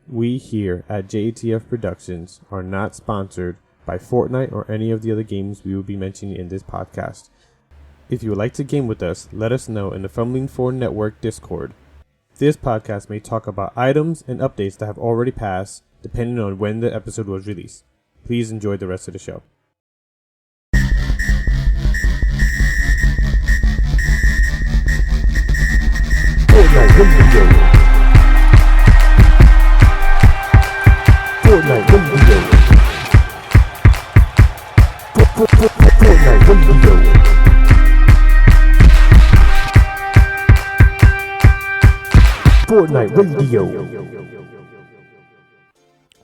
We here at JATF Productions are not sponsored by Fortnite or any of the other games we will be mentioning in this podcast. If you would like to game with us, let us know in the Fumbling 4 Network Discord. This podcast may talk about items and updates that have already passed, depending on when the episode was released. Please enjoy the rest of the show. Fortnite Radio. Fortnite Radio. Fortnite Radio. Fortnite Radio.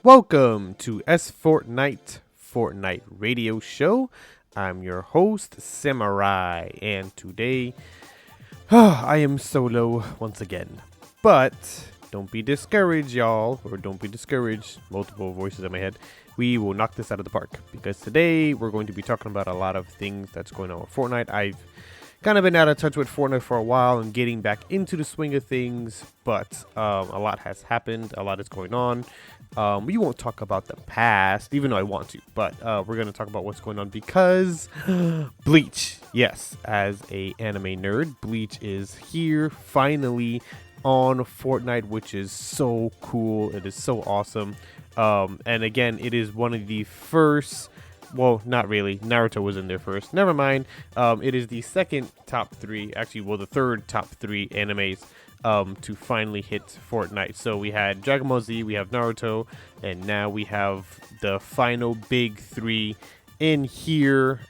Welcome to Fortnite Radio Show. I'm your host, Samurai, and today I am solo once again. But don't be discouraged, y'all, or don't be discouraged. Multiple voices in my head. We will knock this out of the park because today we're going to be talking about a lot of things that's going on with Fortnite. I've kind of been out of touch with Fortnite for a while and getting back into the swing of things, but a lot has happened. A lot is going on. We won't talk about the past, even though I want to, but we're going to talk about what's going on because Bleach. Yes, as a anime nerd, Bleach is here finally on Fortnite, which is so cool. It is so awesome. And again, it is one of the first. Well, not really. Naruto was in there first. Never mind. It is the second top three, actually, well, the third top three animes to finally hit Fortnite. So we had Dragon Ball Z, we have Naruto, and now we have the final big three in here.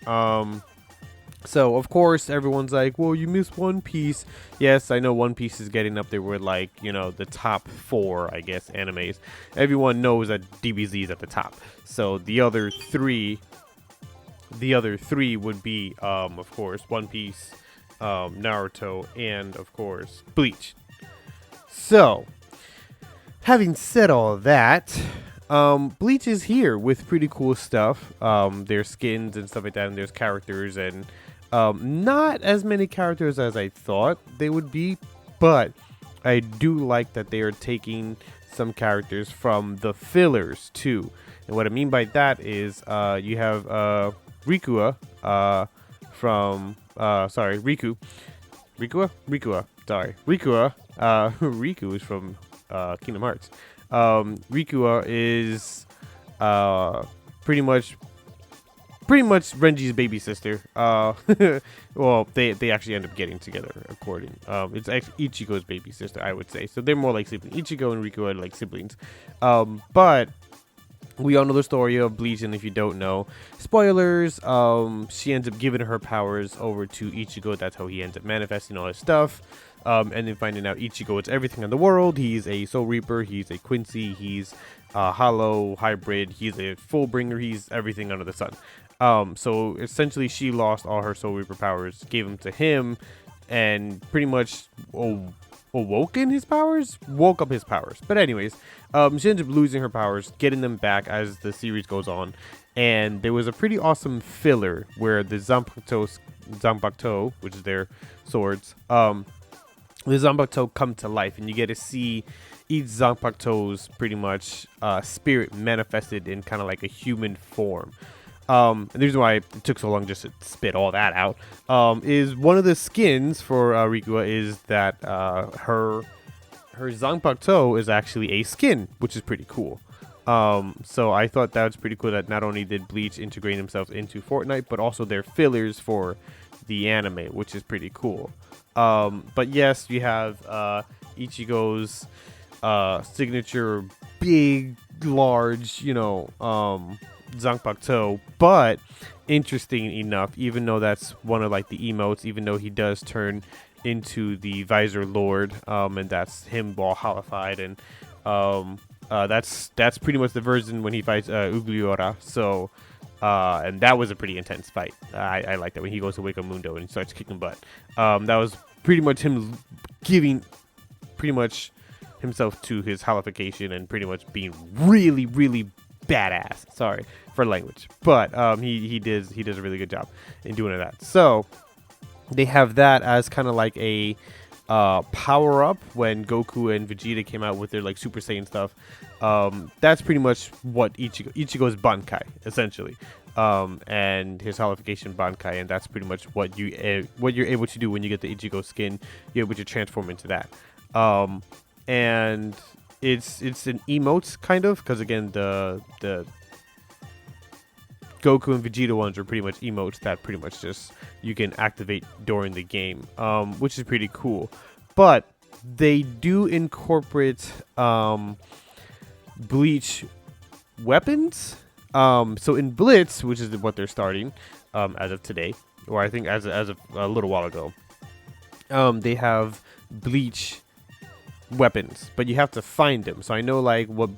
So, of course, everyone's like, well, you missed One Piece. Yes, I know One Piece is getting up there with, like, you know, the top four, I guess, animes. Everyone knows that DBZ is at the top. So, the other three would be, of course, One Piece, Naruto, and, of course, Bleach. So, having said all that, Bleach is here with pretty cool stuff. There's skins and stuff like that, and there's characters, and not as many characters as I thought they would be, but I do like that they are taking some characters from the fillers too. And what I mean by that is you have Rikua from Riku. Riku is from Kingdom Hearts. Rikua is pretty much Renji's baby sister. Well, they actually end up getting together, according. It's actually Ichigo's baby sister, I would say. So they're more like siblings. Ichigo and Riku are like siblings. But we all know the story of Bleach, and if you don't know, spoilers, she ends up giving her powers over to Ichigo. That's how he ends up manifesting all his stuff. And then finding out Ichigo is everything in the world. He's a Soul Reaper, he's a Quincy, he's a Hollow Hybrid, he's a Fullbringer, he's everything under the sun. So essentially she lost all her Soul Reaper powers, gave them to him, and pretty much woke up his powers. But anyways, she ends up losing her powers, getting them back as the series goes on. And there was a pretty awesome filler where the Zanpakuto, which is their swords, the Zanpakuto come to life, and you get to see each Zanpakuto's pretty much spirit manifested in kind of like a human form. And the reason why it took so long just to spit all that out is one of the skins for Rikua is that her Zanpakuto is actually a skin, which is pretty cool. So I thought that was pretty cool that not only did Bleach integrate themselves into Fortnite, but also their fillers for the anime, which is pretty cool. But yes, you have Ichigo's signature big, large, Zanpakuto, but interesting enough, even though that's one of like the emotes, even though he does turn into the Visor Lord, and that's him all holified, and that's pretty much the version when he fights Ugliora. So and that was a pretty intense fight. I like that when he goes to Wake Mundo and he starts kicking butt. That was pretty much him giving pretty much himself to his holification and pretty much being really, really badass. Sorry for language, but he does a really good job in doing that. So they have that as kind of like a power up when Goku and Vegeta came out with their like Super Saiyan stuff. That's pretty much what Ichigo's Bankai essentially, and his Holification Bankai, and that's pretty much what you're able to do when you get the Ichigo skin. You're able to transform into that, and it's an emotes kind of, because again the Goku and Vegeta ones are pretty much emotes that pretty much just you can activate during the game, which is pretty cool. But they do incorporate Bleach weapons. So in Blitz, which is what they're starting as of today, or I think as of a little while ago, they have Bleach weapons, but you have to find them. So I know like what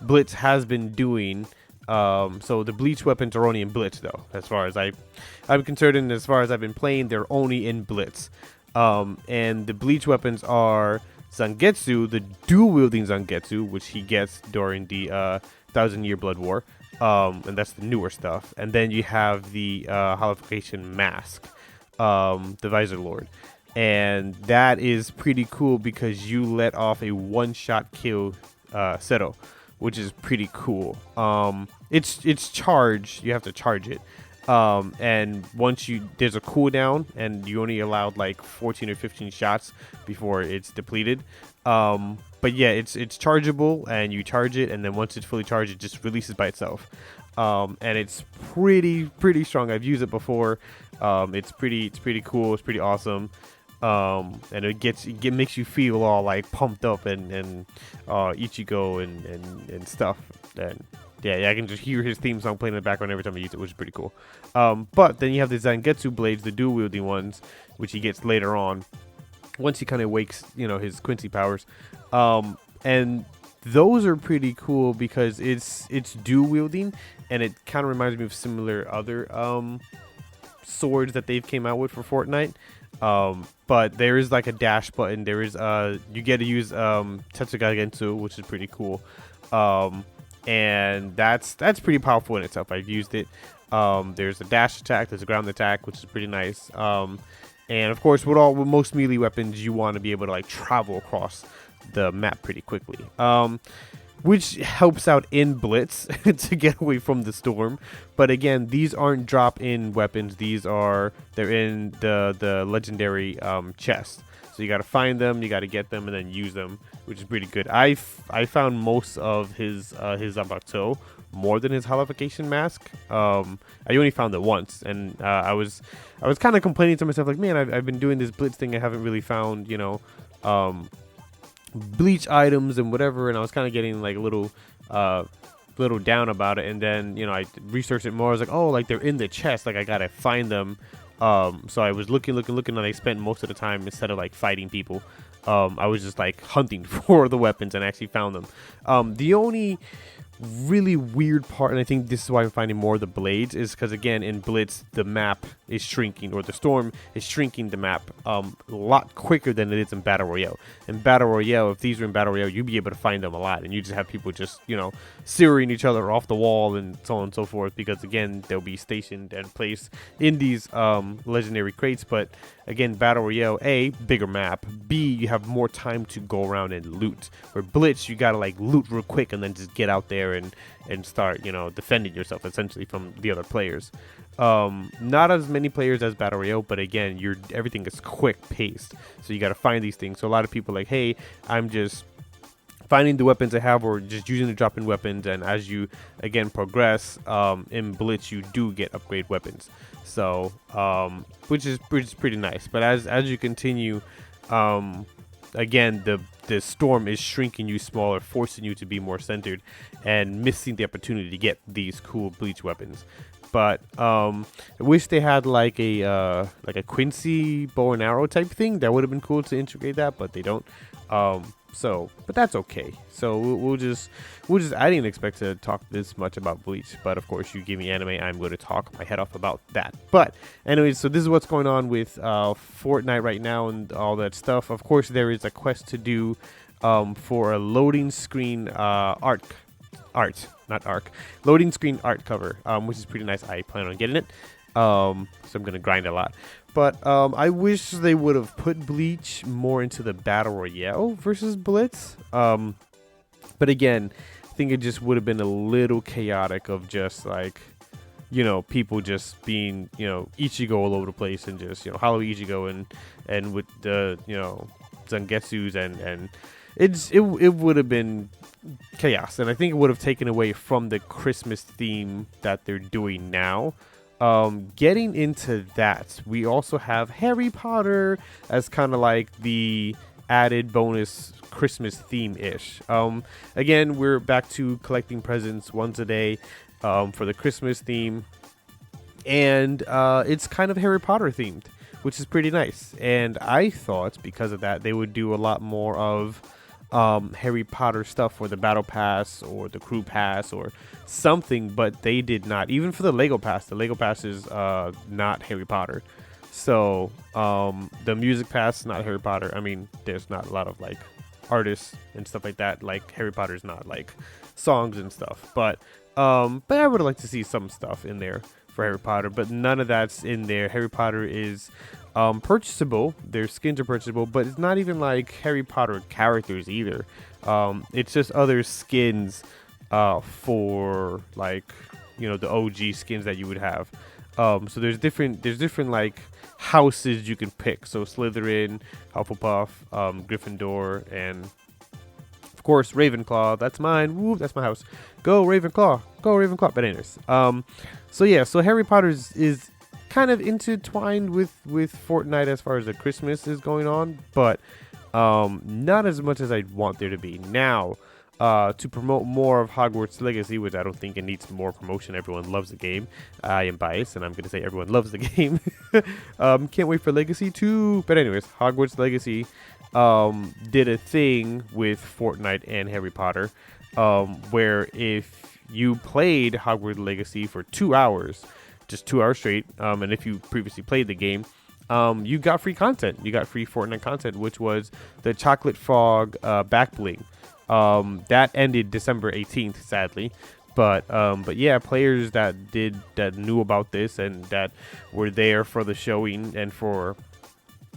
Blitz has been doing. So the Bleach weapons are only in Blitz though, as far as I'm concerned, and as far as I've been playing, they're only in Blitz. And the Bleach weapons are Zangetsu, the dual-wielding Zangetsu, which he gets during the 1,000-Year Blood War, and that's the newer stuff. And then you have the Holification Mask, the Visor Lord. And that is pretty cool because you let off a one-shot kill Seto, which is pretty cool. It's charged. You have to charge it. And once there's a cooldown, and you only allowed like 14 or 15 shots before it's depleted. But yeah, it's chargeable, and you charge it, and then once it's fully charged, it just releases by itself. And it's pretty strong. I've used it before. It's pretty cool. It's pretty awesome. And it makes you feel all like pumped up and Ichigo and stuff. And yeah, I can just hear his theme song playing in the background every time I use it, which is pretty cool. But then you have the Zangetsu blades, the dual wielding ones, which he gets later on once he kind of wakes, his Quincy powers. And those are pretty cool because it's dual wielding, and it kind of reminds me of similar other swords that they've came out with for Fortnite. But there is like a dash button. There is you get to use Tetsugagensu, which is pretty cool. And that's pretty powerful in itself. I've used it. There's a dash attack, there's a ground attack, which is pretty nice. And of course, with most melee weapons, you want to be able to like travel across the map pretty quickly, which helps out in Blitz to get away from the storm. But again, these aren't drop-in weapons. They're in the legendary chest. So you got to find them, you got to get them, and then use them, which is pretty good. I found most of his Zanbatsu more than his Holification Mask. I only found it once, and I was kind of complaining to myself like, man, I've been doing this Blitz thing. I haven't really found Bleach items and whatever, and I was kind of getting like a little down about it. And then I researched it more. I was like, oh, like they're in the chest, like I gotta find them. So I was looking, and I spent most of the time, instead of like fighting people, I was just like hunting for the weapons, and actually found them. The only really weird part, and I think this is why I'm finding more of the blades, is because again in Blitz the map is shrinking, or the storm is shrinking the map a lot quicker than it is in Battle Royale. In Battle Royale, if these were in Battle Royale, you'd be able to find them a lot, and you just have people just searing each other off the wall and so on and so forth, because again they'll be stationed and placed in these legendary crates. But again, Battle Royale, A, bigger map, B, you have more time to go around and loot. Where Blitz, you gotta like loot real quick and then just get out there and start defending yourself essentially from the other players. Not as many players as Battle Royale, but again, everything is quick paced, so you got to find these things. So a lot of people like, hey, I'm just finding the weapons I have, or just using the drop-in weapons. And as you again progress in Blitz, you do get upgrade weapons, so which is pretty nice. But as you continue, again, the storm is shrinking you smaller, forcing you to be more centered, and missing the opportunity to get these cool Bleach weapons. But I wish they had like a Quincy bow and arrow type thing. That would have been cool to integrate that, but they don't. But that's okay. So we'll just I didn't expect to talk this much about Bleach, but of course you give me anime, I'm going to talk my head off about that. But anyways, so this is what's going on with Fortnite right now and all that stuff. Of course, there is a quest to do for a loading screen loading screen art cover, which is pretty nice. I plan on getting it. So I'm gonna grind a lot. But I wish they would have put Bleach more into the battle royale versus Blitz. But again, I think it just would have been a little chaotic of just like, people just being, Ichigo all over the place and just, Hollow Ichigo and with the, Zangetsus and it would have been chaos. And I think it would have taken away from the Christmas theme that they're doing now. Getting into that, we also have Harry Potter as kind of like the added bonus Christmas theme-ish. Again, we're back to collecting presents once a day for the Christmas theme, and it's kind of Harry Potter themed, which is pretty nice. And I thought because of that they would do a lot more of Harry Potter stuff for the battle pass or the crew pass or something, but they did not. Even for the Lego pass is not Harry Potter. So the music pass is not Harry Potter. I mean, there's not a lot of like artists and stuff like that. Like Harry Potter's not like songs and stuff, but I would like to see some stuff in there for Harry Potter, but none of that's in there. Harry Potter is purchasable. Their skins are purchasable, but it's not even like Harry Potter characters either. It's just other skins for like, the OG skins that you would have. So there's different like houses you can pick. So Slytherin, Hufflepuff, Gryffindor, and of course Ravenclaw. That's mine. Woo, that's my house. Go Ravenclaw. Go Ravenclaw. But anyways, so Harry Potter is kind of intertwined with Fortnite as far as the Christmas is going on, but not as much as I'd want there to be. Now, to promote more of Hogwarts Legacy, which I don't think it needs more promotion. Everyone loves the game. I am biased, and I'm going to say everyone loves the game. Can't wait for Legacy 2. But anyways, Hogwarts Legacy did a thing with Fortnite and Harry Potter, where if you played Hogwarts Legacy for 2 hours, just 2 hours straight, and if you previously played the game, you got free content. You got free Fortnite content, which was the Chocolate Frog back bling. That ended December 18th, sadly. But yeah, players that knew about this and that were there for the showing and for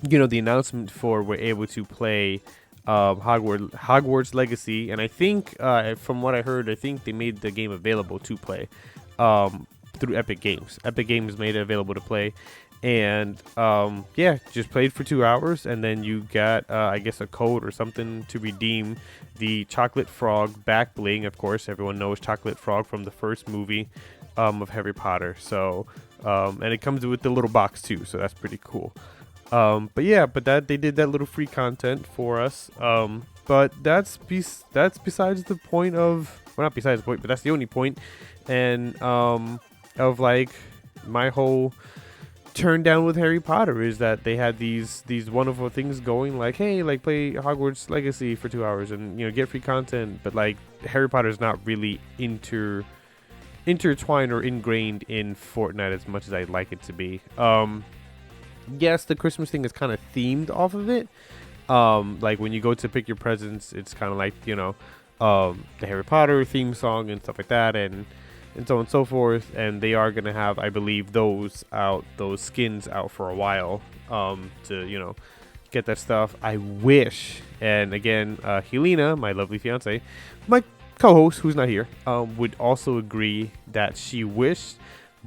the announcement for were able to play Hogwarts Legacy. And I think from what I heard, I think they made the game available to play through Epic Games. Epic Games made it available to play. And yeah, just played for 2 hours, and then you got I guess a code or something to redeem the Chocolate Frog back bling. Of course, everyone knows Chocolate Frog from the first movie of Harry Potter. So and it comes with the little box too, so that's pretty cool. But yeah, that they did that little free content for us. But that's besides the point of, well, not besides the point, but that's the only point. And of like my whole turn down with Harry Potter is that they had these wonderful things going, like, hey, like play Hogwarts Legacy for 2 hours and get free content, but like Harry Potter is not really intertwined or ingrained in Fortnite as much as I'd like it to be. Yes, the Christmas thing is kind of themed off of it. Like when you go to pick your presents, it's kind of like the Harry Potter theme song and stuff like that, and so on and so forth. And they are gonna have, I believe, those skins out for a while to get that stuff. I wish, and again, Helena, my lovely fiance, my co-host who's not here, would also agree that she wished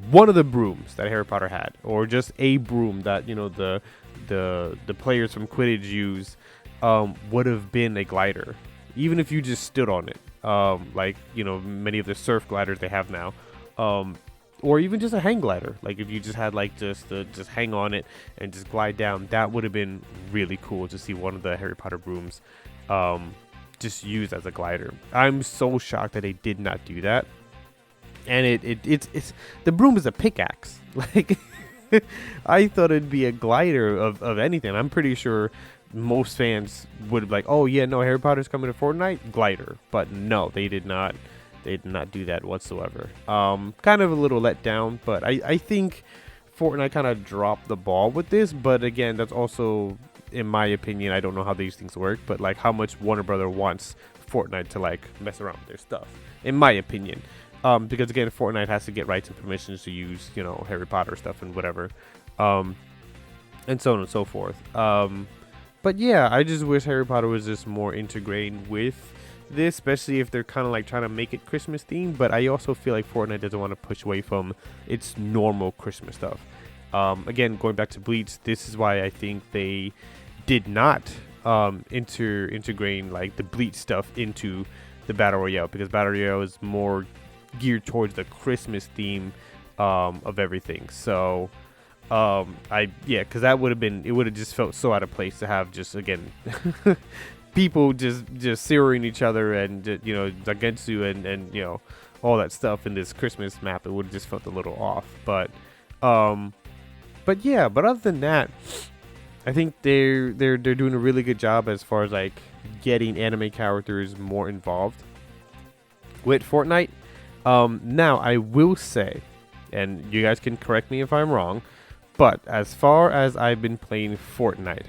one of the brooms that Harry Potter had, or just a broom that the players from Quidditch use, would have been a glider, even if you just stood on it. Like many of the surf gliders they have now, or even just a hang glider. Like if you just had like just hang on it and just glide down, that would have been really cool to see one of the Harry Potter brooms just used as a glider. I'm so shocked that they did not do that. And it's the broom is a pickaxe. Like I thought it'd be a glider of anything. I'm pretty sure most fans would be like, oh yeah, no, Harry Potter's coming to Fortnite, glider. But no, they did not do that whatsoever. Kind of a little let down, but I think Fortnite kind of dropped the ball with this. But again, that's also, in my opinion, I don't know how these things work, but like how much Warner Brother wants Fortnite to like mess around with their stuff, in my opinion. because again, Fortnite has to get rights and permissions to use, Harry Potter stuff and whatever, and so on and so forth. But yeah, I just wish Harry Potter was just more integrated with this, especially if they're kind of like trying to make it Christmas themed. But I also feel like Fortnite doesn't want to push away from its normal Christmas stuff. Again, going back to Bleach, this is why I think they did not integrate like the Bleach stuff into the Battle Royale, because Battle Royale is more geared towards the Christmas theme of everything. So because that would have just felt so out of place to have just, again, people just zeroing each other and Zagetsu and all that stuff in this Christmas map. It would have just felt a little off. But other than that, I think they're doing a really good job as far as like getting anime characters more involved with Fortnite. Now I will say, and you guys can correct me if I'm wrong, but as far as I've been playing Fortnite,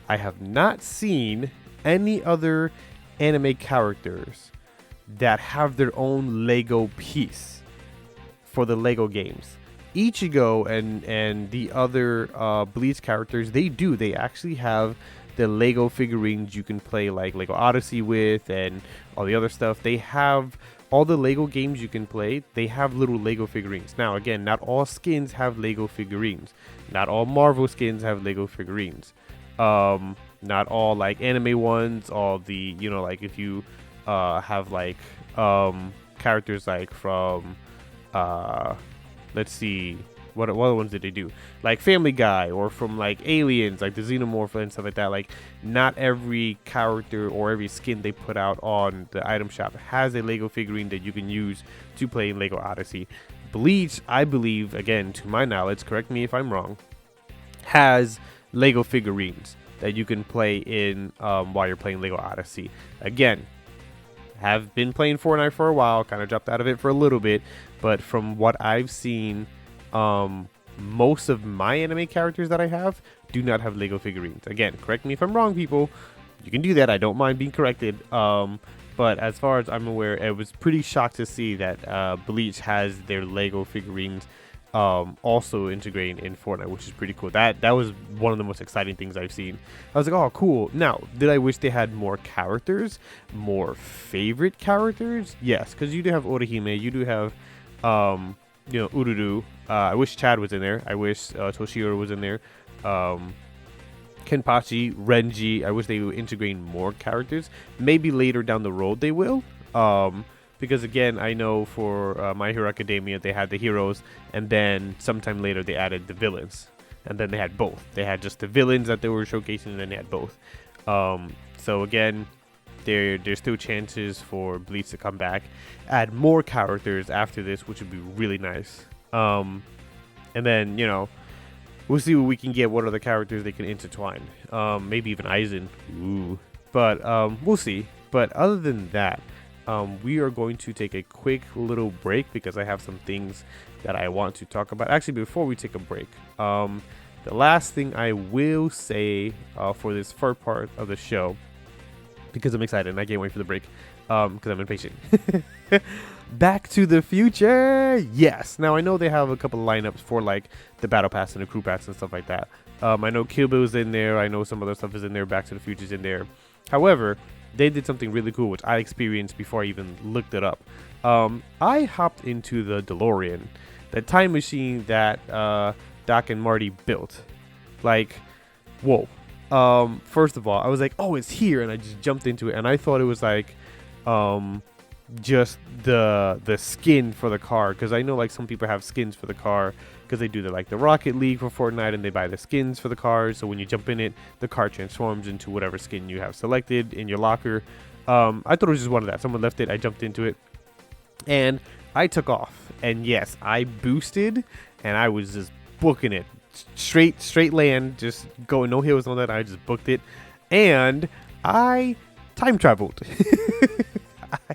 I have not seen any other anime characters that have their own Lego piece for the Lego games. Ichigo and the other Bleach characters, they actually have the Lego figurines you can play like Lego Odyssey with and all the other stuff. They have all the Lego games you can play. They have little Lego figurines. Now, again, not all skins have Lego figurines. Not all Marvel skins have Lego figurines. Not all like anime ones. All the like if you have like characters like from let's see, what other ones did they do? Like Family Guy, or from like Aliens, like the Xenomorph and stuff like that. Like, not every character or every skin they put out on the item shop has a Lego figurine that you can use to play in Lego Odyssey. Bleach, I believe, again, to my knowledge, correct me if I'm wrong, has Lego figurines that you can play in while you're playing Lego Odyssey. Again, have been playing Fortnite for a while, kind of dropped out of it for a little bit, but from what I've seen, most of my anime characters that I have do not have Lego figurines. Again, correct me if I'm wrong, people. You can do that. I don't mind being corrected. But as far as I'm aware, I was pretty shocked to see that Bleach has their Lego figurines also integrating in Fortnite, which is pretty cool. That was one of the most exciting things I've seen. I was like, oh, cool. Now, did I wish they had more characters, more favorite characters? Yes, because you do have Orihime, you do have Ururu. I wish Chad was in there. I wish Toshiro was in there. Kenpachi, Renji. I wish they were integrating more characters. Maybe later down the road they will. Because again, I know for My Hero Academia, they had the heroes, and then sometime later they added the villains, and then they had both. They had just the villains that they were showcasing, and then they had both. So again, there's still chances for Bleach to come back, add more characters after this, which would be really nice. And then we'll see what we can get. What other characters they can intertwine? Maybe even Aizen. Ooh, but we'll see. But other than that, we are going to take a quick little break because I have some things that I want to talk about. Actually, before we take a break, the last thing I will say for this first part of the show, because I'm excited and I can't wait for the break, because I'm impatient. Back to the Future, yes. Now I know they have a couple of lineups for like the Battle Pass and the Crew Pass and stuff like that. I know Kill Bill's in there. I know some other stuff is in there. Back to the Future's in there. However, they did something really cool, which I experienced before I even looked it up. I hopped into the DeLorean, the time machine that Doc and Marty built. Like, whoa. First of all, I was like, oh, it's here, and I just jumped into it, and I thought it was like just the skin for the car, because I know like some people have skins for the car because they do the Rocket League for Fortnite, and they buy the skins for the cars. So when you jump in it, the car transforms into whatever skin you have selected in your locker. I thought it was just one of that. Someone left it, I jumped into it, and I took off. And yes, I boosted, and I was just booking it straight land, just going no hills on that. I just booked it, and I time traveled.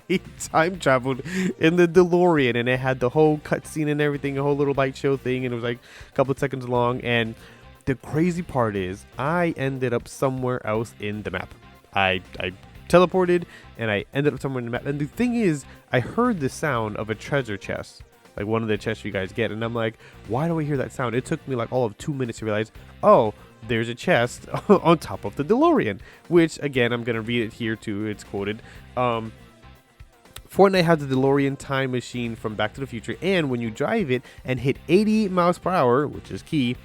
I time traveled in the DeLorean, and it had the whole cutscene and everything, a whole little light show thing, and it was like a couple of seconds long. And the crazy part is, I ended up somewhere else in the map. I teleported, and I ended up somewhere in the map. And the thing is, I heard the sound of a treasure chest, like one of the chests you guys get, and I'm like, why do I hear that sound? It took me like all of 2 minutes to realize, oh, there's a chest on top of the DeLorean, which again, I'm gonna read it here too. It's quoted. Fortnite has the DeLorean time machine from Back to the Future, and when you drive it and hit 80 miles per hour, which is key,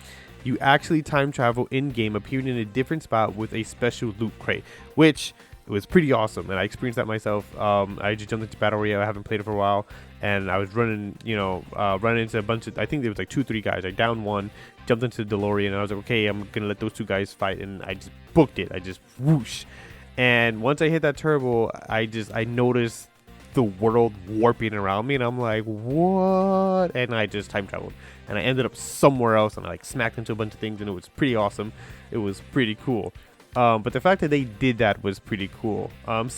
you actually time travel in-game, appearing in a different spot with a special loot crate, which was pretty awesome, and I experienced that myself. I just jumped into Battle Royale. I haven't played it for a while, and I was running, running into a bunch of, I think there was like 2-3 guys. I downed one, jumped into the DeLorean, and I was like, okay, I'm gonna let those 2 guys fight, and I just booked it. I just whoosh, and once I hit that turbo, I noticed the world warping around me, and I'm like, what? And I just time traveled, and I ended up somewhere else, and I like smacked into a bunch of things, and it was pretty awesome. It was pretty cool. But the fact that they did that was pretty cool. And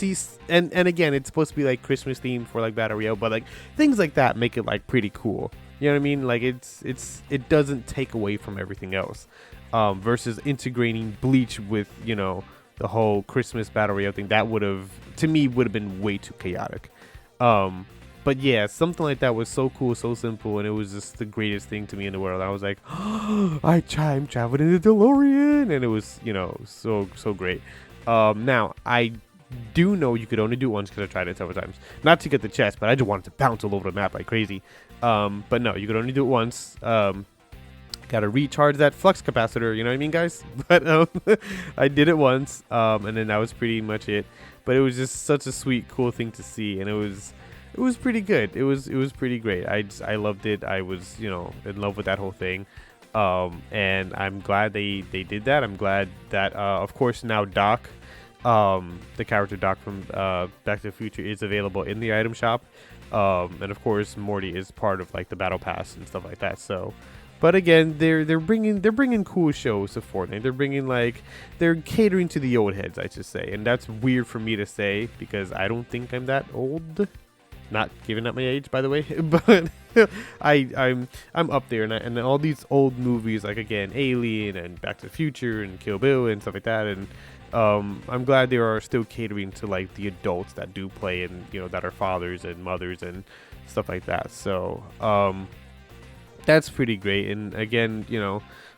again, it's supposed to be like Christmas themed for like Battle Royale, but like things like that make it like pretty cool. You know what I mean? Like it doesn't take away from everything else. Versus integrating Bleach with, the whole Christmas Battle Royale thing, that would have been way too chaotic. But yeah, something like that was so cool, so simple, and it was just the greatest thing to me in the world. I was like, oh, I time traveled in the DeLorean, and it was, so great. Now, I do know you could only do it once because I tried it several times. Not to get the chest, but I just wanted to bounce all over the map like crazy. But no, you could only do it once. Gotta recharge that flux capacitor, you know what I mean, guys? But I did it once, and then that was pretty much it. But it was just such a sweet, cool thing to see, and it was pretty good. It was pretty great. I loved it. I was in love with that whole thing, and I'm glad they did that. I'm glad that of course now Doc, the character Doc from Back to the Future, is available in the item shop, and of course Morty is part of like the battle pass and stuff like that. So. But again, they're bringing cool shows to Fortnite. They're catering to the old heads, I should say, and that's weird for me to say because I don't think I'm that old. Not giving up my age, by the way, but I'm up there, and all these old movies like again Alien and Back to the Future and Kill Bill and stuff like that, and I'm glad they are still catering to like the adults that do play and that are fathers and mothers and stuff like that. So that's pretty great. And again,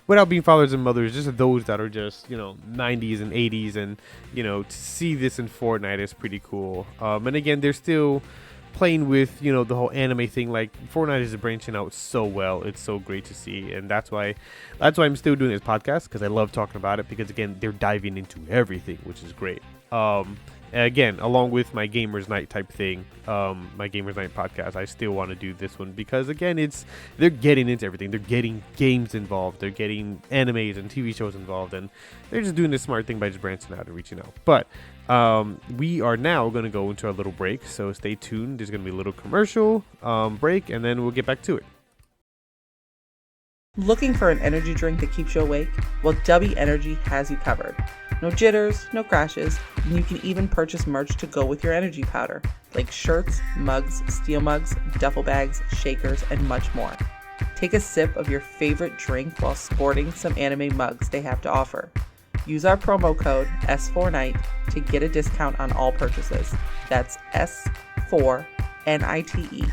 without being fathers and mothers, just those that are just, 90s and 80s, and, to see this in Fortnite is pretty cool. And again, they're still playing with, the whole anime thing. Like Fortnite is branching out so well. It's so great to see. And that's why I'm still doing this podcast, because I love talking about it, because again, they're diving into everything, which is great. Again, along with my Gamers Night type thing, my Gamers Night podcast, I still want to do this one because again, they're getting into everything. They're getting games involved. They're getting animes and TV shows involved, and they're just doing the smart thing by just branching out and reaching out. But we are now going to go into a little break, so stay tuned. There's going to be a little commercial break, and then we'll get back to it. Looking for an energy drink that keeps you awake? Well, W Energy has you covered. No jitters, no crashes, and you can even purchase merch to go with your energy powder, like shirts, mugs, steel mugs, duffel bags, shakers, and much more. Take a sip of your favorite drink while sporting some anime mugs they have to offer. Use our promo code S4NIGHT to get a discount on all purchases. That's S4NITE.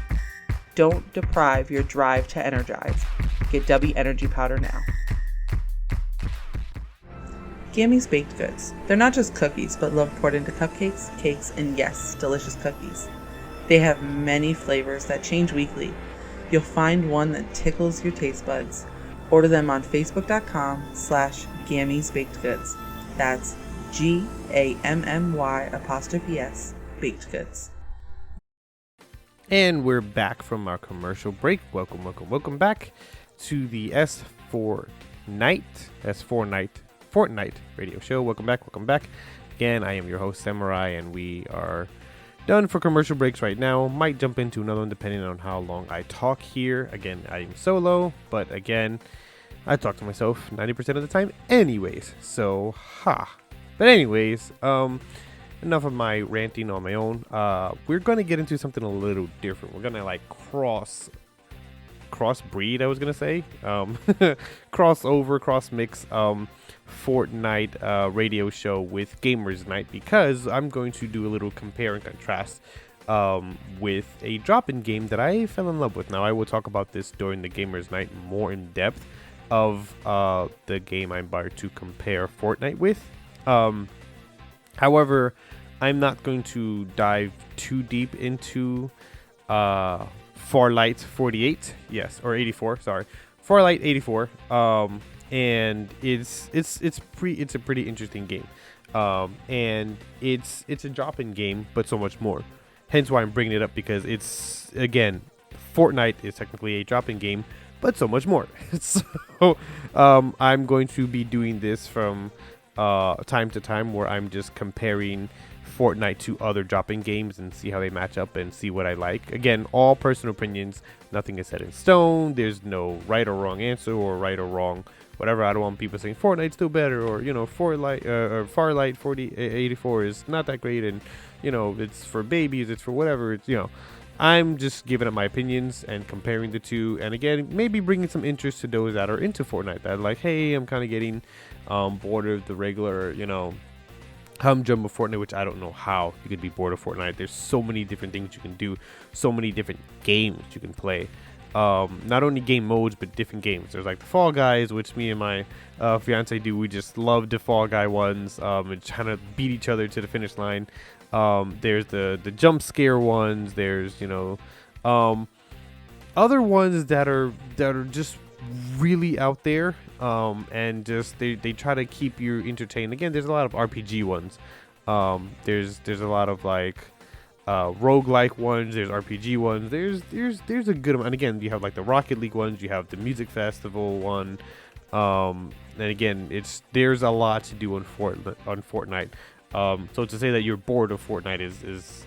Don't deprive your drive to energize. Get W Energy Powder now. Gammy's Baked Goods. They're not just cookies, but love poured into cupcakes, cakes, and yes, delicious cookies. They have many flavors that change weekly. You'll find one that tickles your taste buds. Order them on Facebook.com/Gammy's Baked Goods. That's GAMMY' Baked Goods. And we're back from our commercial break. Welcome back to the Fortnite radio show. Welcome back. Again, I am your host, Samurai, and we are done for commercial breaks right now. Might jump into another one depending on how long I talk here. Again, I'm solo, but again, I talk to myself 90% of the time anyways. So, But anyways, enough of my ranting on my own. We're going to get into something a little different. We're going to cross crossbreed, I was gonna say, crossover, cross mix, Fortnite radio show with Gamers Night, because I'm going to do a little compare and contrast with a drop-in game that I fell in love with. Now, I will talk about this during the Gamers Night more in depth of the game I'm about to compare Fortnite with. However, I'm not going to dive too deep into Farlight 48, yes, or 84, sorry, Farlight 84. And it's a pretty interesting game, and it's a drop-in game, but so much more. Hence why I'm bringing it up, because it's, again, Fortnite is technically a drop-in game, but so much more. So I'm going to be doing this from time to time, where I'm just comparing Fortnite to other drop-in games and see how they match up and see what I like. Again, all personal opinions. Nothing is set in stone. There's no right or wrong answer, or right or wrong whatever. I don't want people saying Fortnite's still better, or Farlight 84 is not that great, and it's for babies, it's for whatever. It's I'm just giving up my opinions and comparing the two, and again, maybe bringing some interest to those that are into Fortnite, that are like, hey, I'm kind of getting bored of the regular humdrum of Fortnite, which I don't know how you could be bored of Fortnite. There's so many different things you can do, so many different games you can play. Not only game modes, but different games. There's like the Fall Guys, which me and my fiance do. We just love the Fall Guy ones, and trying to beat each other to the finish line. There's the jump scare ones. There's other ones that are just really out there, and just they try to keep you entertained. Again, there's a lot of RPG ones. There's a lot of like roguelike ones. There's RPG ones. There's a good amount. And again, you have like the Rocket League ones. You have the Music Festival one. And again, there's a lot to do on Fortnite. So to say that you're bored of Fortnite is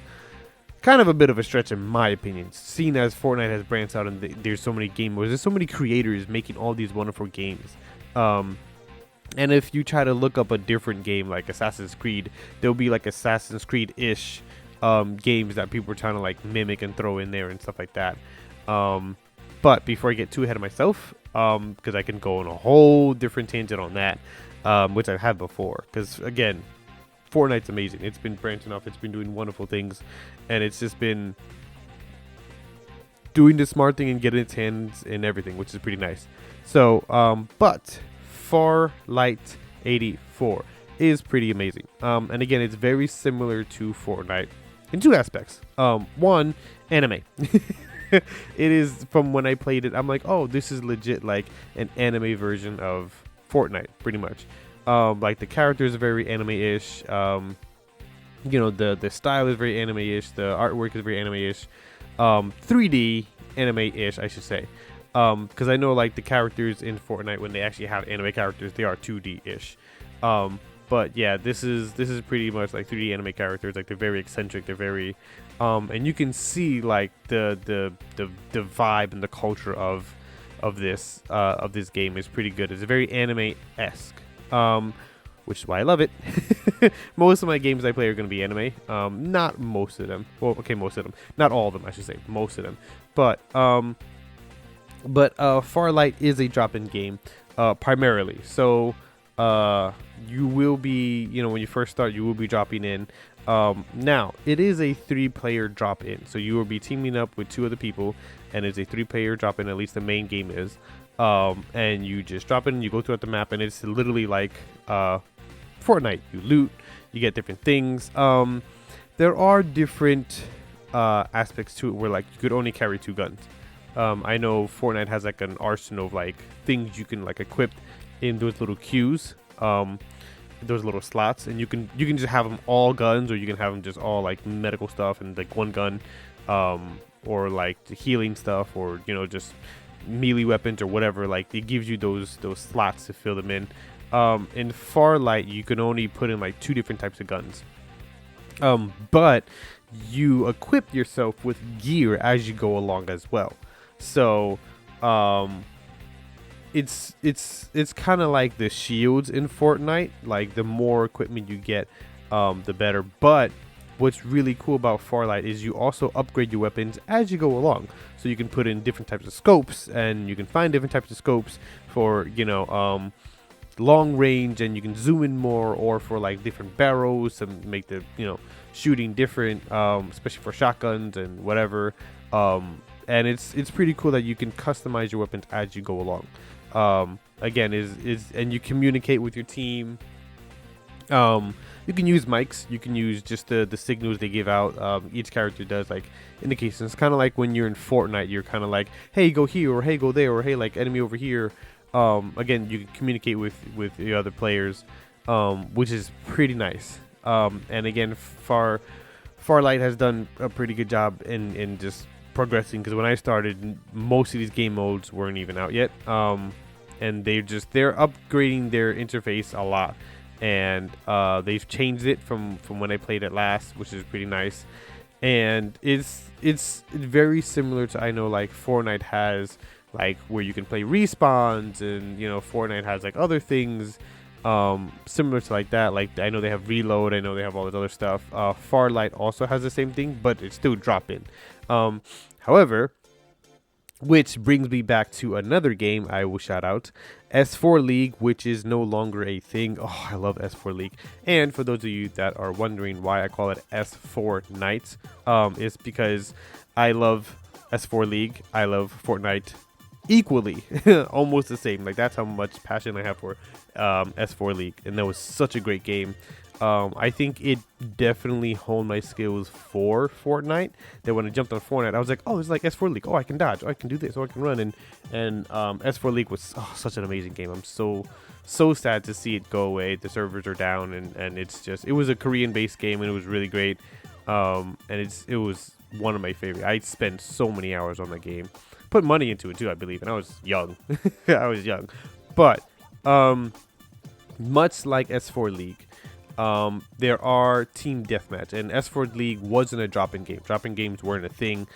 kind of a bit of a stretch, in my opinion, seeing as Fortnite has branched out and there's so many game modes, there's so many creators making all these wonderful games. And if you try to look up a different game like Assassin's Creed, there'll be like Assassin's Creed-ish games that people are trying to like mimic and throw in there and stuff like that. But before I get too ahead of myself, because I can go on a whole different tangent on that, which I've had before, because again, Fortnite's amazing. It's been branching off. It's been doing wonderful things, and it's just been doing the smart thing and getting its hands in everything, which is pretty nice. So, but Farlight 84 is pretty amazing. And again, it's very similar to Fortnite in two aspects. One, anime. It is, from when I played it, I'm like, oh, this is legit like an anime version of Fortnite, pretty much. Like the characters are very anime-ish. The style is very anime-ish. The artwork is very anime-ish. 3D anime-ish, I should say. Because I know like the characters in Fortnite, when they actually have anime characters, they are 2D-ish. But yeah, this is pretty much like 3D anime characters. Like they're very eccentric. They're very, and you can see like the vibe and the culture of this game is pretty good. It's very anime-esque. Which is why I love it. Most of my games I play are going to be anime. Not most of them. Well, okay, most of them. Not all of them, I should say. Most of them. But Farlight is a drop-in game, primarily. So, you will be, when you first start, you will be dropping in. Now, it is a 3-player drop-in. So you will be teaming up with 2 other people, and it's a 3-player drop-in. At least the main game is. And you just drop it and you go throughout the map, and it's literally like Fortnite. You loot, you get different things. There are different aspects to it where like you could only carry 2 guns. I know Fortnite has like an arsenal of like things you can like equip in those little queues, those little slots, and you can just have them all guns, or you can have them just all like medical stuff and like 1 gun, or like the healing stuff, or just melee weapons or whatever. Like it gives you those slots to fill them in. In Farlight, you can only put in like 2 different types of guns, but you equip yourself with gear as you go along as well. So it's kind of like the shields in Fortnite. Like the more equipment you get, the better. But what's really cool about Farlight is you also upgrade your weapons as you go along. So you can put in different types of scopes, and you can find different types of scopes for, long range, and you can zoom in more, or for like different barrels to make the, shooting different, especially for shotguns and whatever. And it's pretty cool that you can customize your weapons as you go along. Again, and you communicate with your team. You can use mics. You can use just the signals they give out. Each character does like indications. It's kind of like when you're in Fortnite, you're kind of like, hey, go here, or hey, go there, or hey, like enemy over here. Again, you can communicate with the other players, which is pretty nice. And again, Farlight has done a pretty good job in just progressing, because when I started, most of these game modes weren't even out yet. And they're upgrading their interface a lot. And they've changed it from when I played it last, which is pretty nice. And it's very similar to, I know, like Fortnite has like where you can play respawns, and Fortnite has like other things similar to like that. Like I know they have reload, I know they have all this other stuff. Farlight also has the same thing, but it's still drop in. However, which brings me back to another game I will shout out, S4 League, which is no longer a thing. Oh, I love S4 League. And for those of you that are wondering why I call it S4 Night, it's because I love S4 League. I love Fortnite equally, almost the same. Like that's how much passion I have for S4 League, and that was such a great game. I think it definitely honed my skills for Fortnite. That when I jumped on Fortnite, I was like, oh, it's like S4 League. Oh, I can dodge. Oh, I can do this. Oh, I can run. And S4 League was such an amazing game. I'm so sad to see it go away. The servers are down, and it was a Korean-based game, and it was really great. And it was one of my favorite. I spent so many hours on that game. Put money into it too, I believe, and I was young. But much like S4 League, there are team deathmatch, and S4 League wasn't a drop-in game. Drop-in games weren't a thing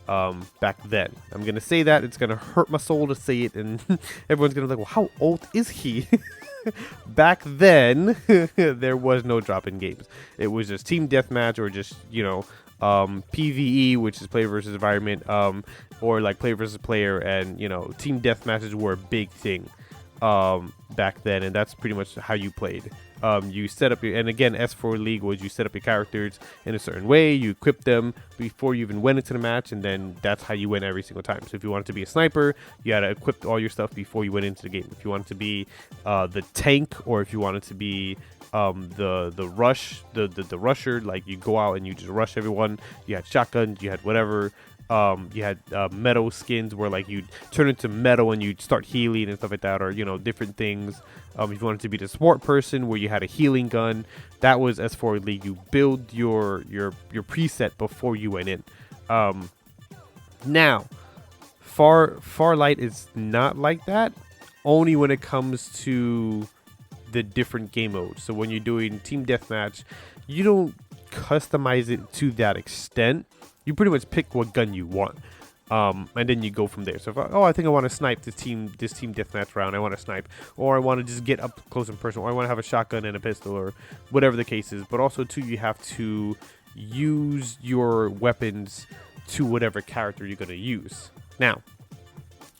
back then. I'm gonna say that, it's gonna hurt my soul to say it, and everyone's gonna be like, well, how old is he? Back then, there was no drop-in games. It was just team deathmatch, or just PvE, which is player versus environment, or like player versus player, and team deathmatches were a big thing back then, and that's pretty much how you played. You set up and again, S4 League was you set up your characters in a certain way, you equip them before you even went into the match, and then that's how you win every single time. So if you wanted to be a sniper, you had to equip all your stuff before you went into the game. If you wanted to be the tank, or if you wanted to be the rusher, like you go out and you just rush everyone. You had shotguns, you had whatever. You had metal skins where like you turn into metal and you start healing and stuff like that, or different things. If you wanted to be the support person where you had a healing gun, that was S4 League. You build your preset before you went in. Now, Farlight is not like that, only when it comes to the different game modes. So when you're doing team deathmatch, you don't customize it to that extent. You pretty much pick what gun you want, and then you go from there. So if I think I want to snipe this team deathmatch round, I want to snipe, or I want to just get up close and personal, or I want to have a shotgun and a pistol, or whatever the case is. But also too, you have to use your weapons to whatever character you're going to use. Now,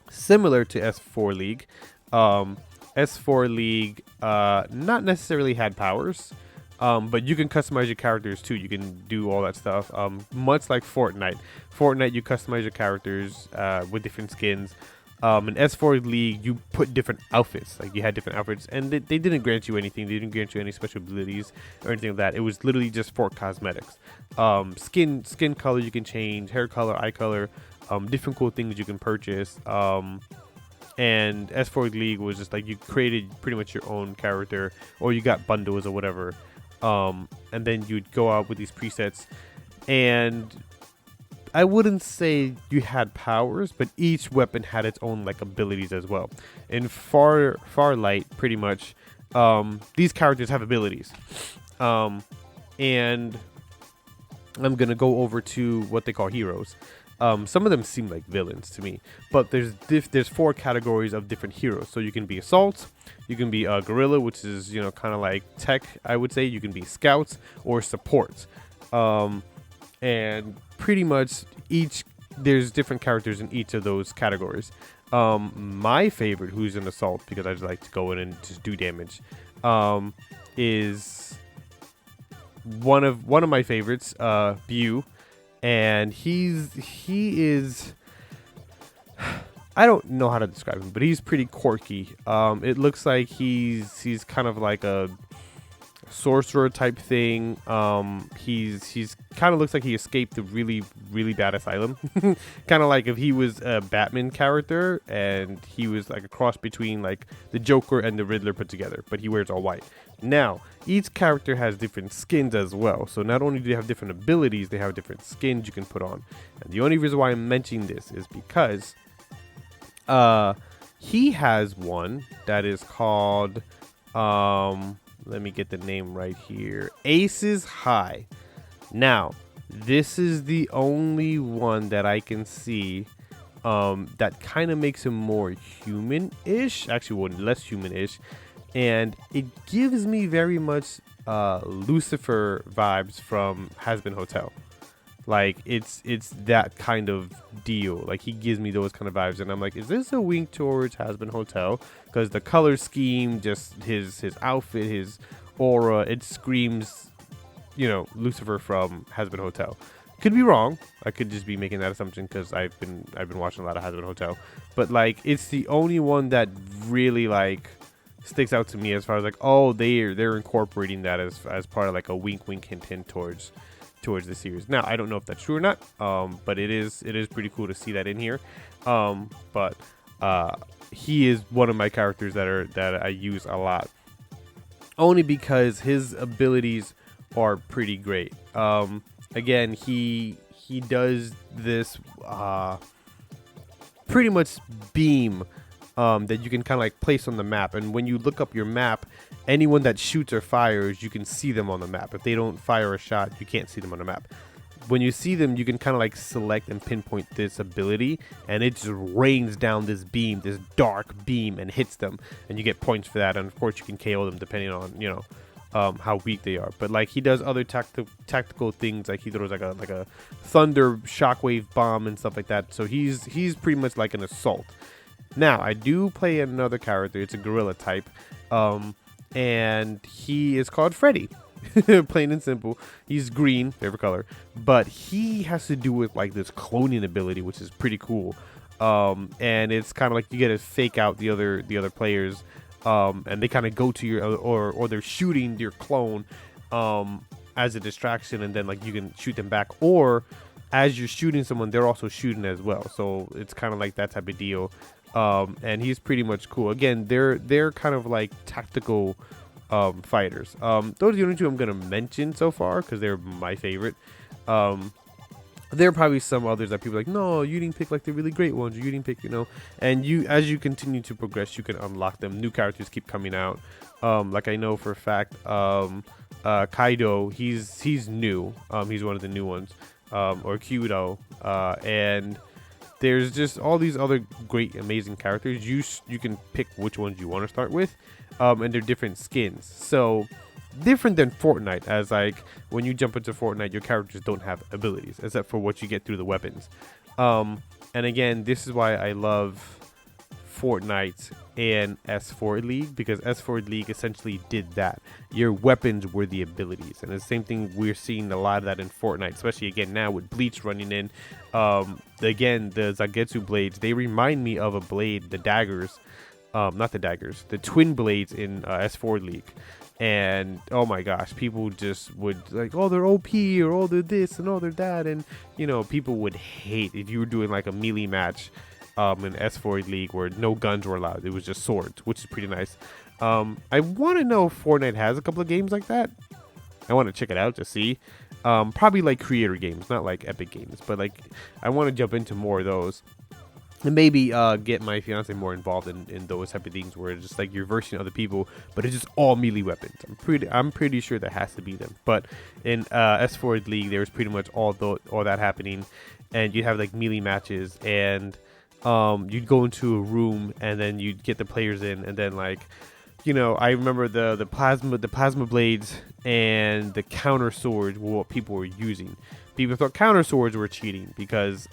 similar to S4 League, S4 League not necessarily had powers. But you can customize your characters too. You can do all that stuff. Much like Fortnite. Fortnite, you customize your characters with different skins. In S4 League, you put different outfits. Like you had different outfits, and they didn't grant you anything. They didn't grant you any special abilities or anything like that. It was literally just for cosmetics. Skin color you can change, hair color, eye color, different cool things you can purchase. And S4 League was just like you created pretty much your own character, or you got bundles or whatever. And then you'd go out with these presets, and I wouldn't say you had powers, but each weapon had its own like abilities as well. In Farlight, pretty much, these characters have abilities, and I'm gonna go over to what they call heroes. Some of them seem like villains to me, but there's 4 categories of different heroes. So you can be assault, you can be a guerrilla, which is kind of like tech, I would say. You can be scouts or support. And pretty much there's different characters in each of those categories. My favorite, who's an assault, because I just like to go in and just do damage, is one of my favorites, Bew, and he is, I don't know how to describe him, but he's pretty quirky. It looks like he's kind of like a sorcerer type thing. He's kind of looks like he escaped the really bad asylum. Kind of like if he was a Batman character and he was like a cross between like the Joker and the Riddler put together, but he wears all white. Now, each character has different skins as well. So not only do they have different abilities, they have different skins you can put on. And the only reason why I'm mentioning this is because he has one that is called let me get the name right here. Aces High. Now, this is the only one that I can see that kind of makes him more human-ish. Actually, well, less human-ish. And it gives me very much Lucifer vibes from Has Been Hotel. Like, it's that kind of deal. Like, he gives me those kind of vibes. And I'm like, is this a wink towards Has Been Hotel? Because the color scheme, just his outfit, his aura, it screams, Lucifer from Has Been Hotel. Could be wrong. I could just be making that assumption because I've been watching a lot of Has Been Hotel. But, like, it's the only one that really, like, sticks out to me as far as, like, oh, they're incorporating that as part of, like, a wink, hint, hint towards the series. Now, I don't know if that's true or not, but it is pretty cool to see that in here. But he is one of my characters that I use a lot, only because his abilities are pretty great. Again, he does this pretty much beam that you can kind of like place on the map, and when you look up your map, anyone that shoots or fires, you can see them on the map. If they don't fire a shot, you can't see them on the map. When you see them, you can kind of like select and pinpoint this ability, and it just rains down this beam, this dark beam, and hits them, and you get points for that. And of course, you can KO them depending on how weak they are. But like, he does other tactical things, like he throws like a thunder shockwave bomb and stuff like that. So he's pretty much like an assault. Now, I do play another character. It's a gorilla type, and he is called Freddy. Plain and simple. He's green, favorite color, but he has to do with like this cloning ability, which is pretty cool. And it's kind of like you get to fake out the other players, and they kind of go to your or they're shooting your clone as a distraction, and then like you can shoot them back, or as you're shooting someone, they're also shooting as well. So it's kind of like that type of deal. And he's pretty much cool. Again, they're kind of like tactical fighters. Those are the only two I'm gonna mention so far because they're my favorite. There are probably some others that people are like, no, you didn't pick like the really great ones. You didn't pick, and as you continue to progress, you can unlock them. New characters keep coming out. Like I know for a fact, Kaido, he's new. He's one of the new ones. Or Kyudo, and there's just all these other great, amazing characters. You can pick which ones you want to start with, and they're different skins. So different than Fortnite, as like when you jump into Fortnite, your characters don't have abilities except for what you get through the weapons. And again, this is why I love Fortnite and S4 League, because S4 League essentially did that. Your weapons were the abilities, and the same thing we're seeing a lot of that in Fortnite, especially again now with Bleach running in. Again, the Zangetsu blades, they remind me of a blade, the daggers, not the daggers, the twin blades in S4 League. And oh my gosh, people just would like, oh, they're OP, or oh, they're this and oh, they're that, and people would hate if you were doing like a melee match in S4 League where no guns were allowed. It was just swords, which is pretty nice. I want to know if Fortnite has a couple of games like that. I want to check it out to see. Probably like creator games, not like Epic Games, but like I want to jump into more of those. And maybe get my fiance more involved in those type of things where it's just like you're versing other people, but it's just all melee weapons. I'm pretty sure there has to be them. But in S4 League, there's pretty much all that happening, and you have like melee matches, and you'd go into a room, and then you'd get the players in, and then like I remember the plasma blades and the counter swords were what people were using. People thought counter swords were cheating because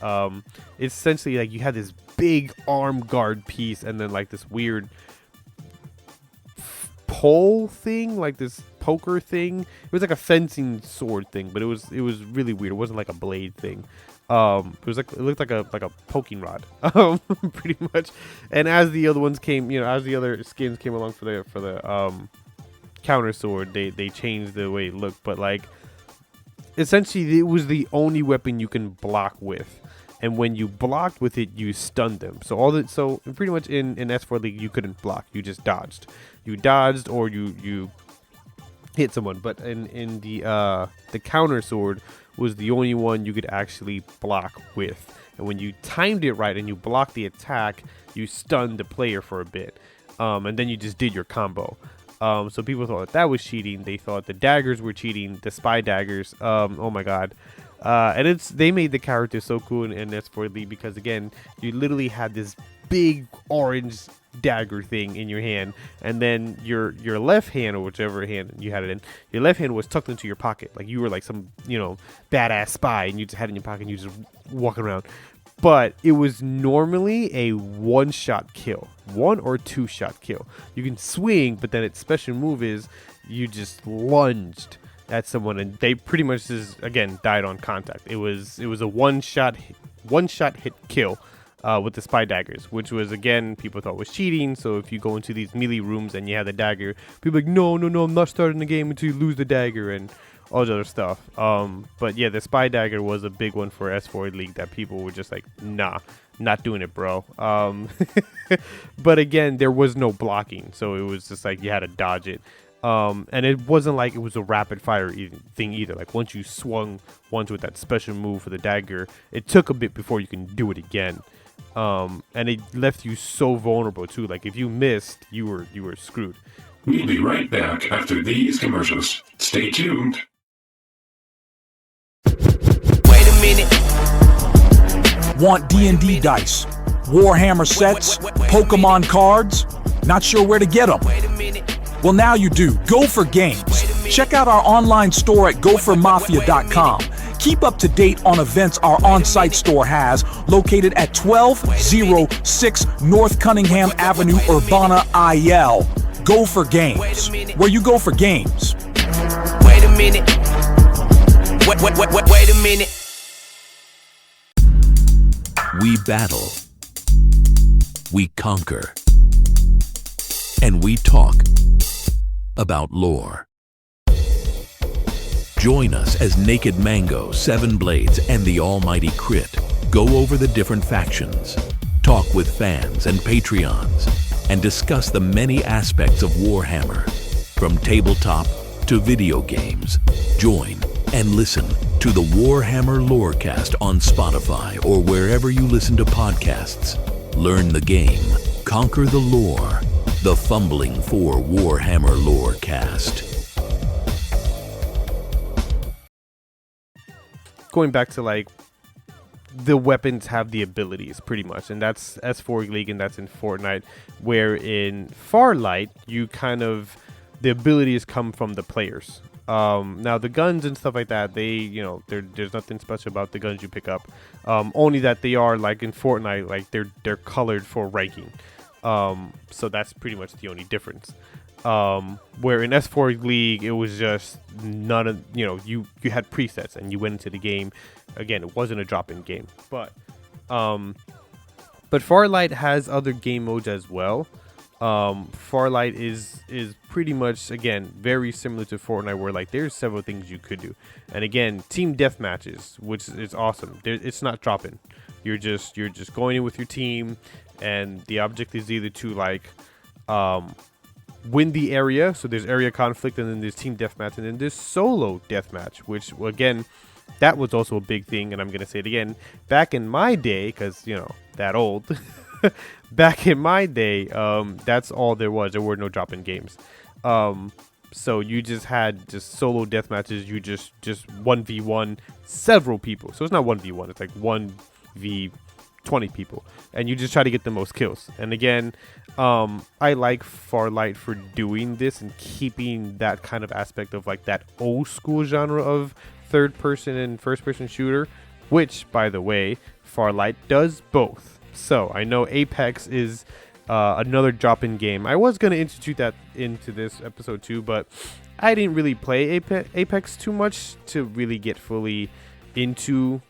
it's essentially like you had this big arm guard piece and then like this weird pole thing, like this poker thing. It was like a fencing sword thing, but it was really weird. It wasn't like a blade thing. It looked like a poking rod, pretty much. And as the other ones came, as the other skins came along for the counter sword, they changed the way it looked. But like, essentially, it was the only weapon you can block with, and when you blocked with it, you stunned them. So pretty much in S4 League, you couldn't block; you just dodged. You dodged or you hit someone. But in the counter sword was the only one you could actually block with, and when you timed it right and you blocked the attack, you stunned the player for a bit, and then you just did your combo. So people thought that was cheating. They thought the daggers were cheating, the spy daggers. Oh my god. And they made the character so cool in S4 League because again, you literally had this big orange dagger thing in your hand, and then your left hand, or whichever hand you had it in, your left hand was tucked into your pocket, like you were like some badass spy, and you just had it in your pocket and you just walking around. But it was normally a one or two shot kill. You can swing, but then its special move is you just lunged at someone and they pretty much just again died on contact. It was a one shot hit kill with the spy daggers, which was again people thought was cheating. So if you go into these melee rooms and you have the dagger, people are like no, I'm not starting the game until you lose the dagger and all the other stuff. But yeah, the spy dagger was a big one for S4 League that people were just like, nah, not doing it, bro. But again, there was no blocking, so it was just like you had to dodge it. And it wasn't like it was a rapid fire thing either. Like once you swung once with that special move for the dagger, it took a bit before you can do it again. And it left you so vulnerable too. Like if you missed, you were screwed. We'll be right back after these commercials. Stay tuned. Wait a minute. Want D&D dice, Warhammer sets, Pokemon cards? Not sure where to get them? Well, now you do. Go for Games. Check out our online store at gophermafia.com. Keep up to date on events our on-site store has, located at 1206 North Cunningham Avenue, Urbana, IL. Go for Games, where you go for games. Wait a minute. Wait a minute. We battle, we conquer, and we talk about lore. Join us as Naked Mango, Seven Blades, and the Almighty Crit go over the different factions, talk with fans and Patreons, and discuss the many aspects of Warhammer, from tabletop to video games. Join and listen to the Warhammer Lorecast on Spotify or wherever you listen to podcasts. Learn the game, conquer the lore. The Fumbling for Warhammer Lorecast. Going back to like the weapons have the abilities pretty much, and that's S4 League and that's in Fortnite, where in Farlight you kind of the abilities come from the players. Now the guns and stuff like that, there's nothing special about the guns you pick up, only that they are like in Fortnite, like they're colored for ranking. So that's pretty much the only difference. Where in S4 League, it was just none of, you had presets and you went into the game. Again, it wasn't a drop-in game, but Farlight has other game modes as well. Farlight is pretty much, again, very similar to Fortnite, where like there's several things you could do. And again, team death matches, which is awesome. It's not drop-in. You're just going in with your team, and the object is either to like win the area. So there's area conflict, and then there's team deathmatch, and then there's solo deathmatch, which again, that was also a big thing. And I'm gonna say it again. Back in my day, because that old. Back in my day, that's all there was. There were no drop-in games. So you just had solo death matches. You just 1v1 several people. So it's not 1v1. It's like 1v 20 people, and you just try to get the most kills. And again, I like Farlight for doing this and keeping that kind of aspect of like that old school genre of third person and first person shooter, which, by the way, Farlight does both. So I know Apex is another drop-in game. I was going to institute that into this episode too, but I didn't really play Apex too much to really get fully into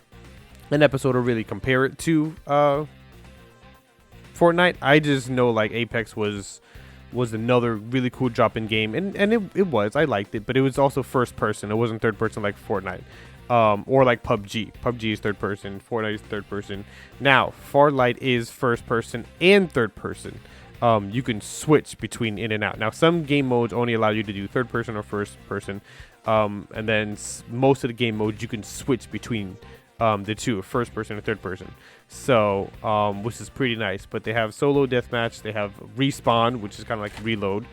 an episode or really compare it to Fortnite. I just know like Apex was another really cool drop-in game, and it was. I liked it, but it was also first person. It wasn't third person like Fortnite. Or like PUBG. PUBG is third person. Fortnite is third person. Now, Farlight is first person and third person. You can switch between in and out. Now, some game modes only allow you to do third person or first person. And then most of the game modes you can switch between the two, first person and third person. So, which is pretty nice. But they have solo deathmatch. They have respawn, which is kind of like reload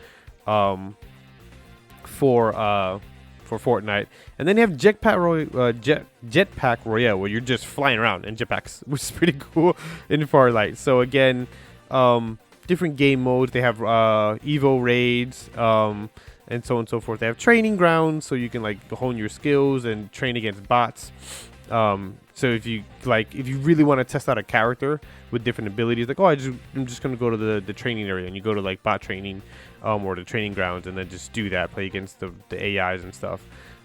for Fortnite, and then you have Jetpack Royale, where you're just flying around in jetpacks, which is pretty cool in Farlight. So again, different game modes. They have Evo raids, and so on and so forth. They have training grounds, so you can like hone your skills and train against bots. So if you really want to test out a character with different abilities, like I'm just gonna go to the training area, and you go to like bot training, or the training grounds, and then just do that, play against the AIs and stuff.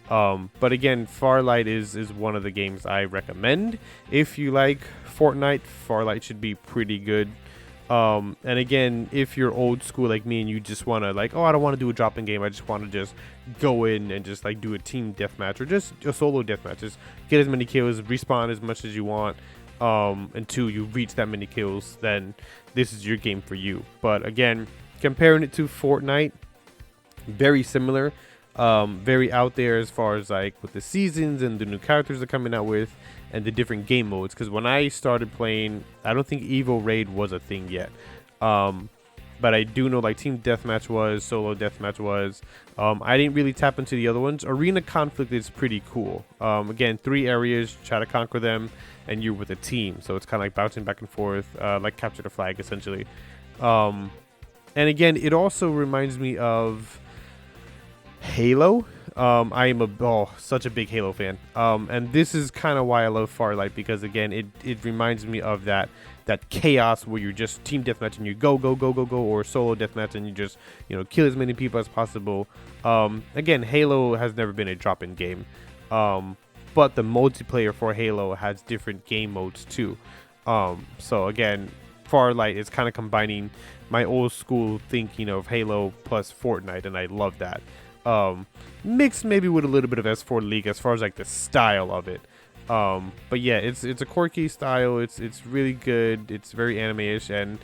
But again, Farlight is one of the games I recommend. If you like Fortnite, Farlight should be pretty good. And again, if you're old school like me and you just want to like, I don't want to do a drop-in game, I just want to just go in and just like do a team deathmatch or just a solo deathmatch, just get as many kills, respawn as much as you want, until you reach that many kills, then this is your game for you. But again, comparing it to Fortnite, very similar, very out there as far as like with the seasons and the new characters they're coming out with and the different game modes. Because when I started playing, I don't think Evo Raid was a thing yet, but I do know like Team Deathmatch was, Solo Deathmatch was. I didn't really tap into the other ones. Arena Conflict is pretty cool. Again, 3 areas, try to conquer them, and you're with a team, so it's kind of like bouncing back and forth, like capture the flag essentially. And again, it also reminds me of Halo. I am such a big Halo fan. And this is kind of why I love Farlight, because again, it reminds me of that chaos where you're just team deathmatch and you go, or solo deathmatch and you just, kill as many people as possible. Again, Halo has never been a drop-in game. But the multiplayer for Halo has different game modes too. So again, Farlight is kind of combining my old school thinking of Halo plus Fortnite, and I love that. Mixed maybe with a little bit of S4 League as far as like the style of it. But yeah, it's a quirky style. It's really good. It's very anime-ish, and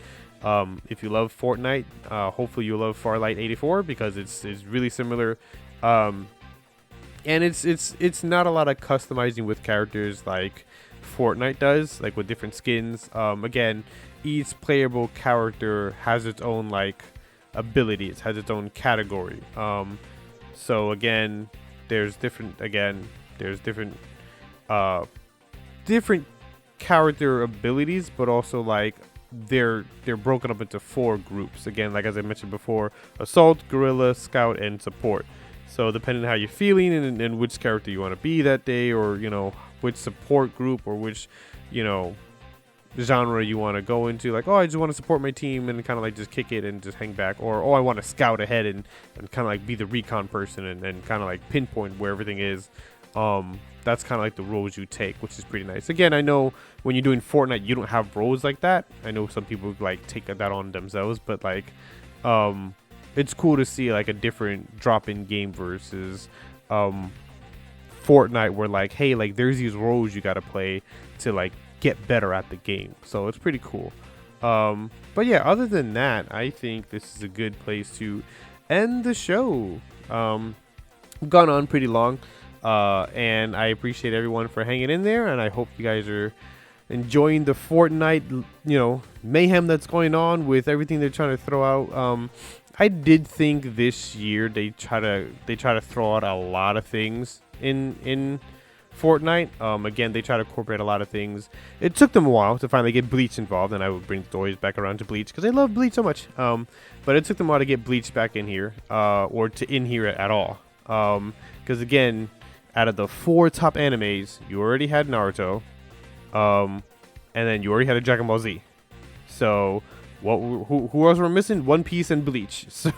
if you love Fortnite, hopefully you'll love Farlight 84, because it's really similar. And it's not a lot of customizing with characters like Fortnite does, like with different skins. Again, each playable character has its own like abilities, has its own category. So again, there's different different character abilities, but also like they're broken up into 4 groups. Again, like as I mentioned before, assault, guerrilla, scout, and support. So depending on how you're feeling and which character you want to be that day, or which support group or which genre you want to go into, like, I just want to support my team and kind of like just kick it and just hang back, or I want to scout ahead and kind of like be the recon person and kind of like pinpoint where everything is. That's kind of like the roles you take, which is pretty nice. Again, I know when you're doing Fortnite, you don't have roles like that. I know some people like take that on themselves, but like, it's cool to see like a different drop-in game versus Fortnite, where like, hey, like there's these roles you got to play to like get better at the game. So it's pretty cool. But yeah, other than that, I think this is a good place to end the show. We've gone on pretty long, and I appreciate everyone for hanging in there, and I hope you guys are enjoying the Fortnite mayhem that's going on with everything they're trying to throw out. I did think this year they try to throw out a lot of things in Fortnite. Again, they try to incorporate a lot of things. It took them a while to finally get Bleach involved, and I would bring the stories back around to Bleach because I love Bleach so much. But it took them a while to get Bleach back in here, or to in here at all. Because again, out of the 4 top animes, you already had Naruto, and then you already had a Dragon Ball Z. So who else were missing? One Piece and Bleach. So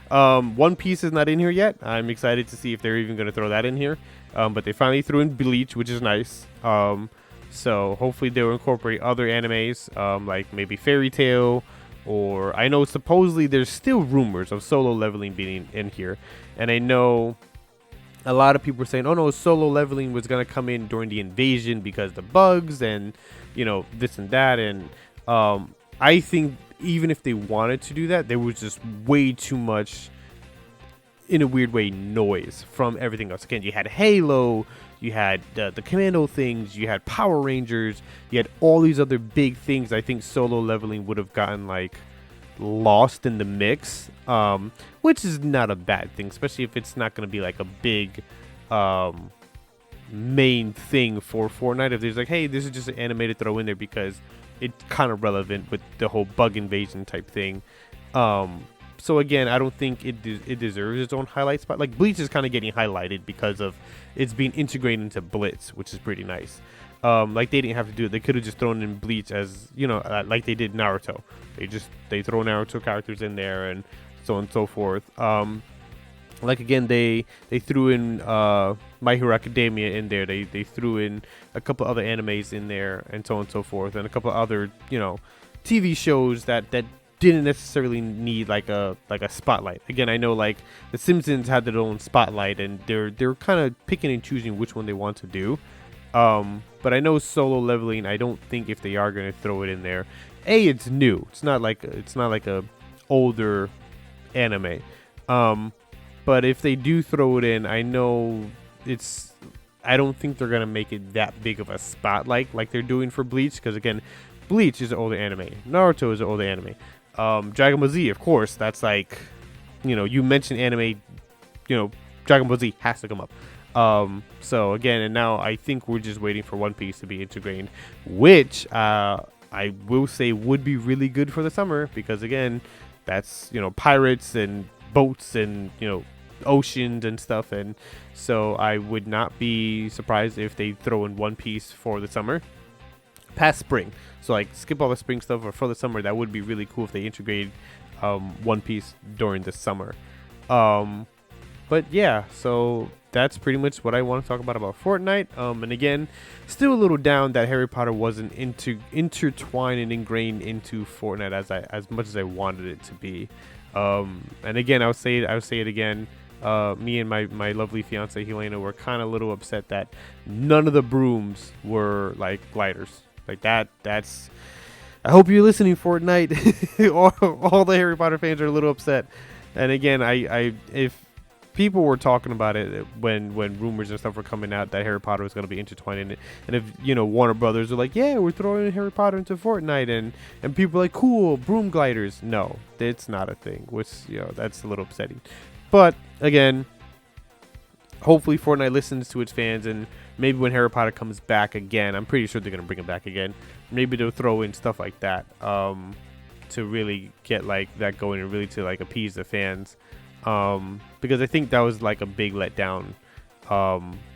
One Piece is not in here yet. I'm excited to see if they're even going to throw that in here. But they finally threw in Bleach, which is nice. So hopefully they'll incorporate other animes, like maybe Fairy Tail, or I know supposedly there's still rumors of Solo Leveling being in here. And I know a lot of people are saying, oh no, Solo Leveling was going to come in during the invasion because the bugs and, this and that. And I think even if they wanted to do that, there was just way too much, in a weird way, noise from everything else. Again, you had Halo, you had the Commando things, you had Power Rangers, you had all these other big things. I think Solo Leveling would have gotten lost in the mix, which is not a bad thing, especially if it's not going to be a big main thing for Fortnite. If there's hey, this is just an animated throw in there because it's kind of relevant with the whole bug invasion type thing. So again, I don't think it deserves its own highlight spot. Bleach is kind of getting highlighted because of it's being integrated into Blitz, which is pretty nice. They didn't have to do it. They could have just thrown in Bleach as, like they did Naruto. They throw Naruto characters in there and so on and so forth. Again, they threw in My Hero Academia in there. They threw in a couple other animes in there and so on and so forth, and a couple other TV shows that didn't necessarily need a spotlight. Again, I know The Simpsons had their own spotlight, and they're kind of picking and choosing which one they want to do. But I know Solo Leveling, I don't think if they are going to throw it in there, it's new. It's not like a older anime. But if they do throw it in, I know I don't think they're going to make it that big of a spotlight like they're doing for Bleach. Because again, Bleach is an older anime. Naruto is an older anime. Dragon Ball Z, of course, that's you mentioned anime, Dragon Ball Z has to come up. So again, and now I think we're just waiting for One Piece to be integrated, which I will say would be really good for the summer, because again, that's pirates and boats and oceans and stuff, and so I would not be surprised if they throw in One Piece for the summer past spring. So skip all the spring stuff, or for the summer, that would be really cool if they integrated One Piece during the summer. But yeah, so that's pretty much what I want to talk about Fortnite. And again, still a little down that Harry Potter wasn't intertwined and ingrained into Fortnite as much as I wanted it to be. And again, I'll say it again. Me and my lovely fiance Helena were kind of a little upset that none of the brooms were gliders. That's. I hope you're listening, Fortnite. all the Harry Potter fans are a little upset. And again, if people were talking about it when rumors and stuff were coming out that Harry Potter was going to be intertwined in it, and if Warner Brothers are yeah, we're throwing Harry Potter into Fortnite, and people are cool, broom gliders. No, it's not a thing, which that's a little upsetting. But again, hopefully Fortnite listens to its fans, and maybe when Harry Potter comes back again, I'm pretty sure they're going to bring it back again, maybe they'll throw in stuff like that to really get that going, and really to appease the fans. Because I think that was a big letdown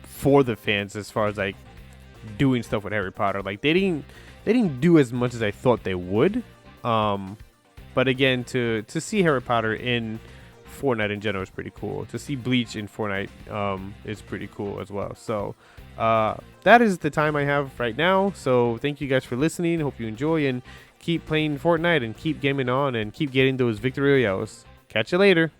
for the fans as far as doing stuff with Harry Potter. They didn't do as much as I thought they would. But again, to see Harry Potter in Fortnite in general is pretty cool. To see Bleach in Fortnite is pretty cool as well. So that is the time I have right now. So thank you guys for listening. Hope you enjoy, and keep playing Fortnite, and keep gaming on, and keep getting those victory royales. Catch you later.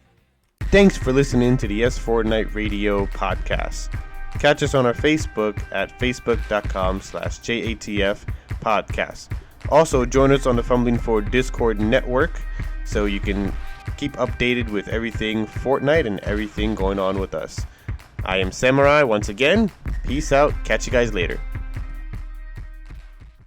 Thanks for listening to the S4Night Radio podcast. Catch us on our Facebook at facebook.com/JATF podcast. Also, join us on the Fumbling Forward Discord network so you can keep updated with everything Fortnite and everything going on with us. I am Samurai once again. Peace out. Catch you guys later.